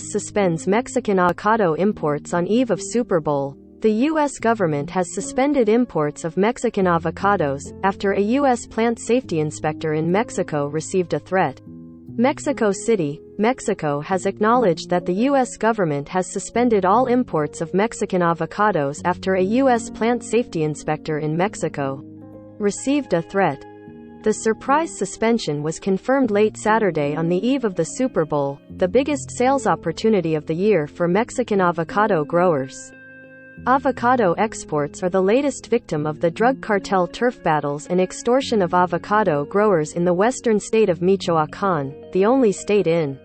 Suspends Mexican avocado imports on eve of Super Bowl. The U.S. government has suspended imports of Mexican avocados, after a U.S. plant safety inspector in Mexico received a threat. Mexico City, Mexico has acknowledged that the U.S. government has suspended all imports of Mexican avocados after a U.S. plant safety inspector in Mexico received a threat. The surprise suspension was confirmed late Saturday on the eve of the Super Bowl, the biggest sales opportunity of the year for Mexican avocado growers. Avocado exports are the latest victim of the drug cartel turf battles and extortion of avocado growers in the western state of Michoacán, the only state in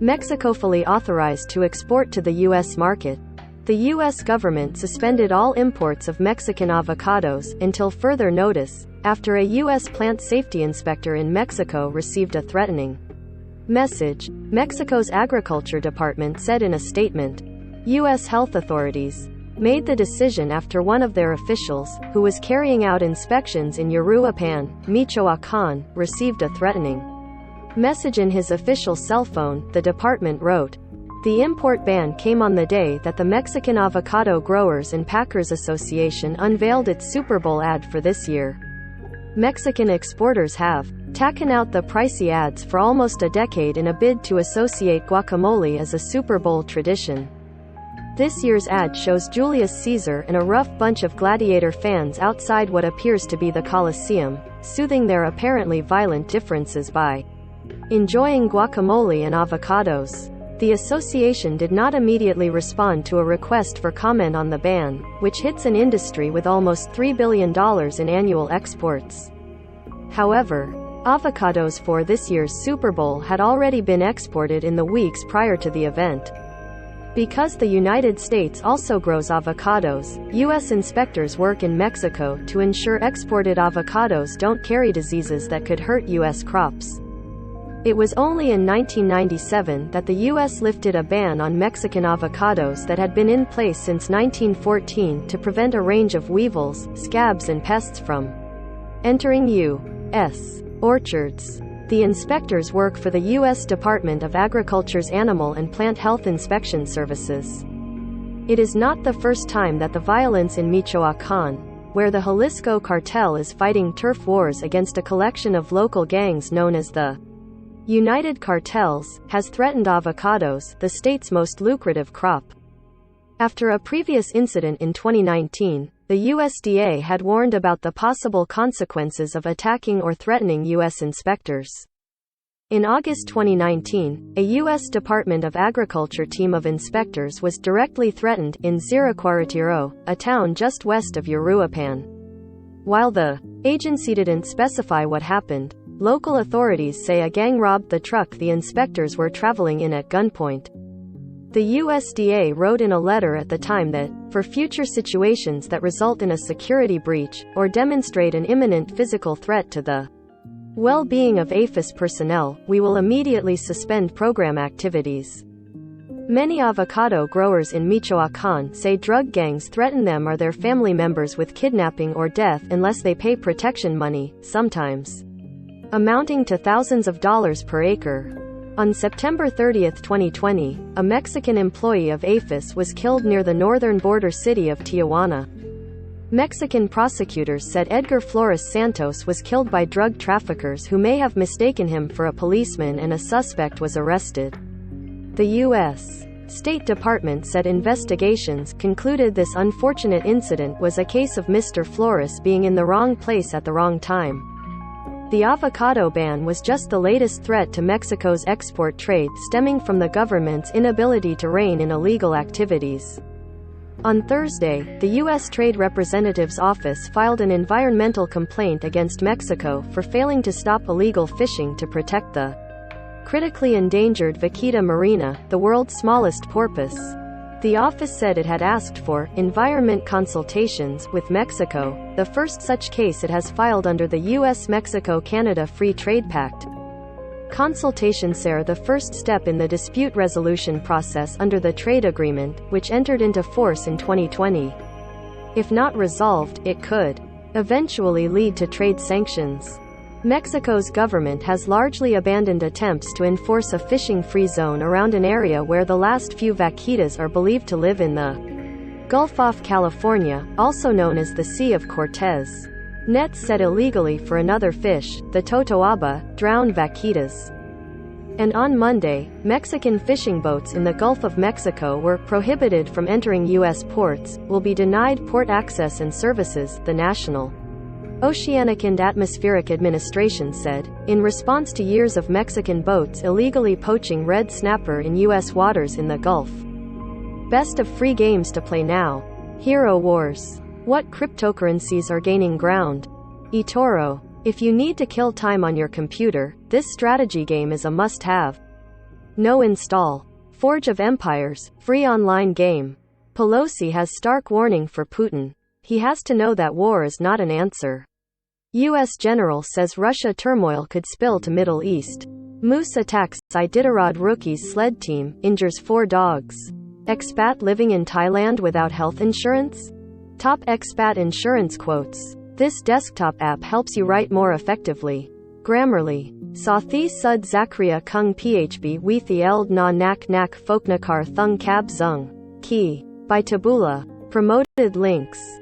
Mexico fully authorized to export to the U.S. market. The U.S. government suspended all imports of Mexican avocados until further notice, after a U.S. plant safety inspector in Mexico received a threatening message, Mexico's Agriculture Department said in a statement. U.S. health authorities made the decision after one of their officials, who was carrying out inspections in Uruapan, Michoacán, received a threatening message in his official cell phone, the department wrote. The import ban came on the day that the Mexican Avocado Growers and Packers Association unveiled its Super Bowl ad for this year. Mexican exporters have taken out the pricey ads for almost a decade in a bid to associate guacamole as a Super Bowl tradition. This year's ad shows Julius Caesar and a rough bunch of gladiator fans outside what appears to be the Colosseum, soothing their apparently violent differences by enjoying guacamole and avocados. The association did not immediately respond to a request for comment on the ban, which hits an industry with almost $3 billion in annual exports. However, avocados for this year's Super Bowl had already been exported in the weeks prior to the event. Because the United States also grows avocados, U.S. inspectors work in Mexico to ensure exported avocados don't carry diseases that could hurt U.S. crops. It was only in 1997 that the U.S. lifted a ban on Mexican avocados that had been in place since 1914 to prevent a range of weevils, scabs and pests from entering U.S. orchards. The inspectors work for the U.S. Department of Agriculture's Animal and Plant Health Inspection Services. It is not the first time that the violence in Michoacán, where the Jalisco cartel is fighting turf wars against a collection of local gangs known as the United Cartels, has threatened avocados, the state's most lucrative crop. After a previous incident in 2019, the USDA had warned about the possible consequences of attacking or threatening U.S. inspectors. In August 2019, a U.S. Department of Agriculture team of inspectors was directly threatened in Iditarod, a town just west of Uruapan. While the agency didn't specify what happened, local authorities say a gang robbed the truck the inspectors were traveling in at gunpoint. The USDA wrote in a letter at the time that, for future situations that result in a security breach, or demonstrate an imminent physical threat to the well-being of APHIS personnel, we will immediately suspend program activities. Many avocado growers in Michoacán say drug gangs threaten them or their family members with kidnapping or death unless they pay protection money, sometimes amounting to thousands of dollars per acre. On September 30, 2020, a Mexican employee of APHIS was killed near the northern border city of Tijuana. Mexican prosecutors said Edgar Flores Santos was killed by drug traffickers who may have mistaken him for a policeman, and a suspect was arrested. The U.S. State Department said investigations concluded this unfortunate incident was a case of Mr. Flores being in the wrong place at the wrong time. The avocado ban was just the latest threat to Mexico's export trade, stemming from the government's inability to rein in illegal activities. On Thursday, the U.S. Trade Representative's office filed an environmental complaint against Mexico for failing to stop illegal fishing to protect the critically endangered vaquita marina, the world's smallest porpoise. The office said it had asked for environment consultations with Mexico, the first such case it has filed under the U.S.-Mexico-Canada Free Trade Pact. Consultations are the first step in the dispute resolution process under the trade agreement, which entered into force in 2020. If not resolved, it could eventually lead to trade sanctions. Mexico's government has largely abandoned attempts to enforce a fishing-free zone around an area where the last few vaquitas are believed to live in the Gulf off California, also known as the Sea of Cortez. Nets set illegally for another fish, the totoaba, drowned vaquitas. And on Monday, Mexican fishing boats in the Gulf of Mexico were prohibited from entering U.S. ports, will be denied port access and services, the National Oceanic and Atmospheric Administration said, in response to years of Mexican boats illegally poaching red snapper in U.S. waters in the Gulf. Best of free games to play now. Hero Wars. What cryptocurrencies are gaining ground? eToro. If you need to kill time on your computer, this strategy game is a must-have. No install. Forge of Empires, free online game. Pelosi has stark warning for Putin. He has to know that war is not an answer. U.S. general says Russia turmoil could spill to Middle East. Moose attacks Iditarod rookies sled team, injures 4 dogs. Expat living in Thailand without health insurance? Top expat insurance quotes. This desktop app helps you write more effectively. Grammarly. Sathi sud Zachria kung phb we the eld na nak nak folknakar thung cab zung. Key. By Taboola. Promoted links.